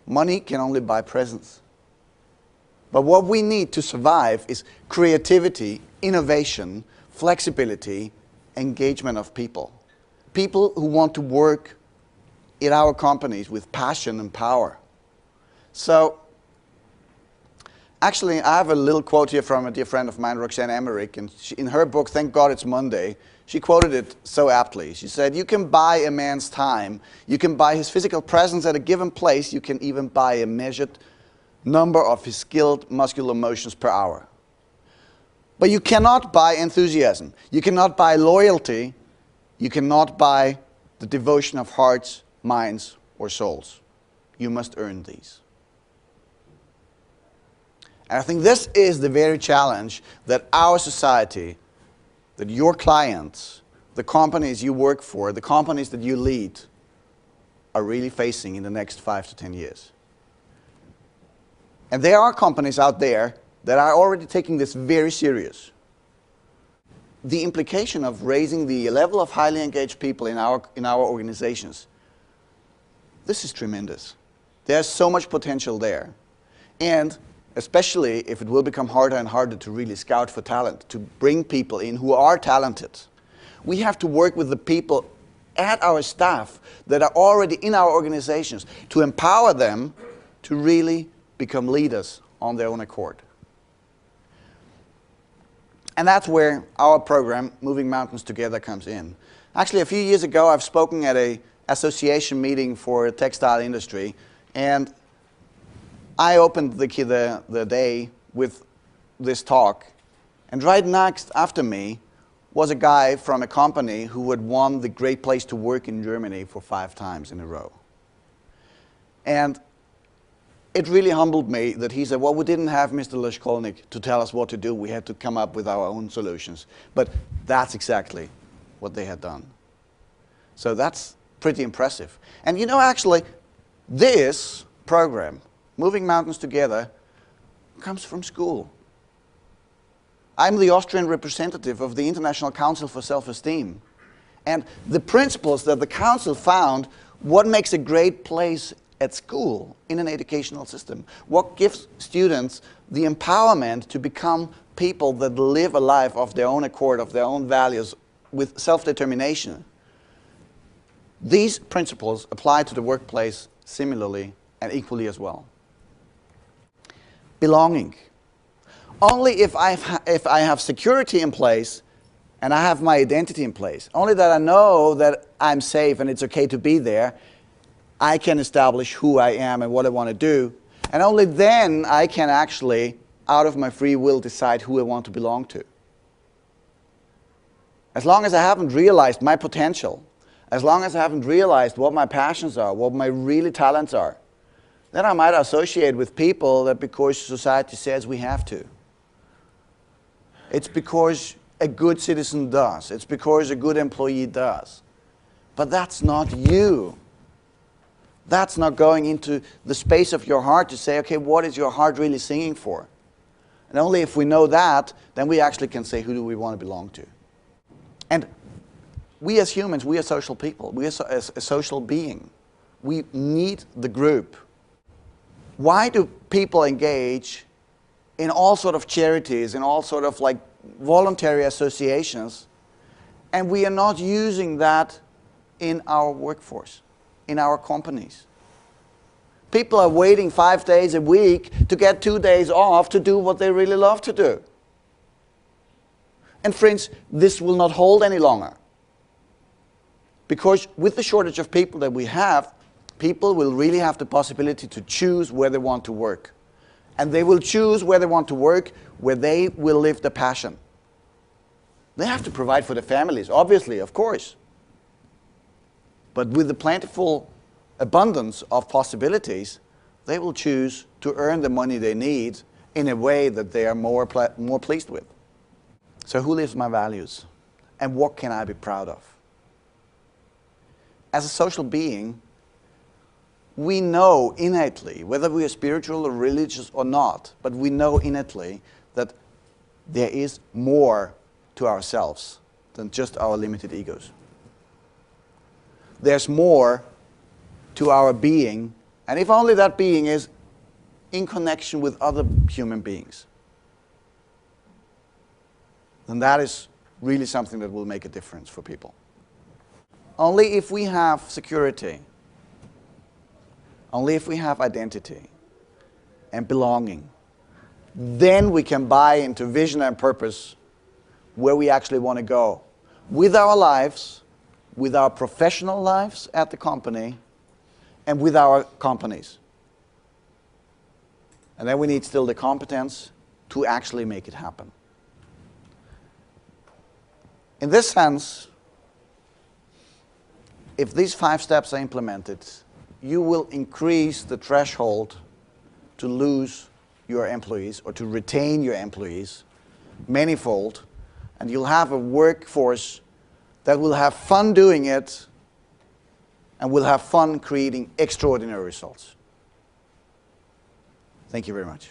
Money can only buy presence. But what we need to survive is creativity, innovation, flexibility, engagement of people. People who want to work in our companies with passion and power. So, actually, I have a little quote here from a dear friend of mine, Roxanne Emmerich, and in her book, Thank God It's Monday, she quoted it so aptly. She said, you can buy a man's time, you can buy his physical presence at a given place, you can even buy a measured number of his skilled muscular motions per hour. But you cannot buy enthusiasm, you cannot buy loyalty, you cannot buy the devotion of hearts, minds, or souls. You must earn these. And I think this is the very challenge that our society, that your clients, the companies you work for, the companies that you lead, are really facing in the next 5 to 10 years. And there are companies out there that are already taking this very serious. The implication of raising the level of highly engaged people in our organizations, this is tremendous. There's so much potential there. And especially if it will become harder and harder to really scout for talent, to bring people in who are talented. We have to work with the people at our staff that are already in our organizations to empower them to really become leaders on their own accord. And that's where our program, Moving Mountains Together, comes in. Actually, a few years ago, I've spoken at an association meeting for the textile industry, and I opened the day with this talk, and right next after me was a guy from a company who had won the Great Place to Work in Germany for 5 times in a row. And it really humbled me that he said, well, we didn't have Mr. Laschkolnig to tell us what to do. We had to come up with our own solutions. But that's exactly what they had done. So that's pretty impressive. And you know, actually, this program, Moving Mountains Together, comes from school. I'm the Austrian representative of the International Council for Self-Esteem. And the principles that the council found, what makes a great place at school in an educational system, what gives students the empowerment to become people that live a life of their own accord, of their own values, with self-determination. These principles apply to the workplace similarly and equally as well. Belonging. Only if I have security in place and I have my identity in place, only that I know that I'm safe and it's okay to be there, I can establish who I am and what I want to do. And only then I can actually, out of my free will, decide who I want to belong to. As long as I haven't realized my potential, as long as I haven't realized what my passions are, what my really talents are, then I might associate with people that because society says we have to. It's because a good citizen does. It's because a good employee does. But that's not you. That's not going into the space of your heart to say, okay, what is your heart really singing for? And only if we know that, then we actually can say, who do we want to belong to? And we as humans, we are social people. We are a social being. We need the group. Why do people engage in all sort of charities, in all sort of like voluntary associations, and we are not using that in our workforce, in our companies? People are waiting 5 days a week to get 2 days off to do what they really love to do. And friends, this will not hold any longer. Because with the shortage of people that we have, people will really have the possibility to choose where they want to work. And they will choose where they want to work, where they will live the passion. They have to provide for their families, obviously, of course. But with the plentiful abundance of possibilities, they will choose to earn the money they need in a way that they are more pleased with. So who lives my values? And what can I be proud of? As a social being, we know innately, whether we are spiritual or religious or not, but we know innately that there is more to ourselves than just our limited egos. There's more to our being And if only that being is in connection with other human beings, then that is really something that will make a difference for people. Only if we have security, only if we have identity and belonging, then we can buy into vision and purpose where we actually want to go with our lives, with our professional lives at the company, and with our companies. And then we need still the competence to actually make it happen. In this sense, if these 5 steps are implemented, you will increase the threshold to lose your employees or to retain your employees manifold, and you'll have a workforce that will have fun doing it and will have fun creating extraordinary results. Thank you very much.